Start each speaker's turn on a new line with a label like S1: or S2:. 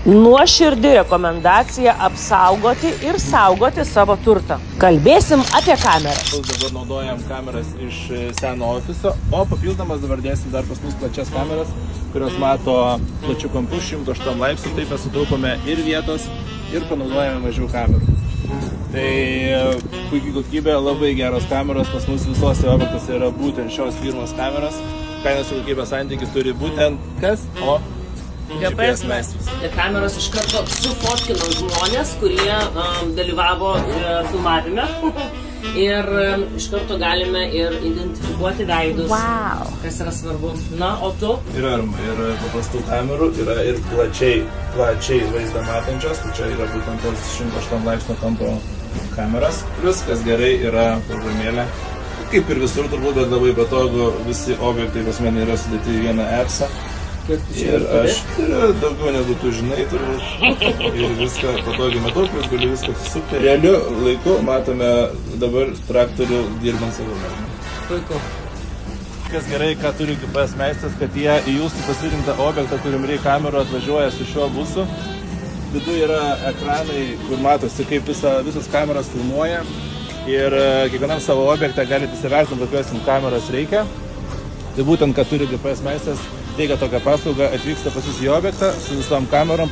S1: Nuoširdi rekomendacija apsaugoti ir saugoti savo turtą. Kalbėsim apie kameras.
S2: Dabar naudojam kameras iš seno ofiso, o papildomas dabar dėsim dar pas mus plačias kameras, kurios mato plačių kampų 108 laipsnių, taip mes sutaupome ir vietos, ir panaudojame mažiau kamerų. Tai puikiai kokybė, labai geros kameros, pas mus visose objektuose yra būtent šios firmos kameras. Kainos ir kokybės santykis turi būtent kas? O GPS meistras.
S1: Kameros iš karto sufotkino žmonės, kurie dalyvavo filmavime. Ir iš karto galime ir identifikuoti veidus, kas yra svarbu. Na, o tu?
S2: Yra ir paprastų kamerų, yra ir plačiai vaizdą matančios, tai čia yra būtent tos 108 laipsnio kampo kameras. Plus, kas gerai, yra programėlė. Kaip ir visur turbūt, bet labai patogu, visi objektai pas mane yra sudėti į vieną appsą. Ir aš turiu daugiau negu tu žinai, turbūt. Ir viską patogiai matau, plus galiu viską atsisukti. Realiu laiku matome dabar traktorių dirbant savo metu.
S1: Puiku.
S2: Kas gerai, ką turi GPS meistras, kad jie į jūsų pasirinktą objektą, turim reikia kamerų, atvažiuoja su šiuo busu. Viduje yra ekranai, kur matosi, kaip visos kameros filmuoja. Ir kiekvienam savo objektą galite įsivertinti, kokios jums kameros reikia. Tai būtent, kad turi GPS meistras, teikia tokią paslaugą, atvyksta pas jūs į objektą su visom kamerom.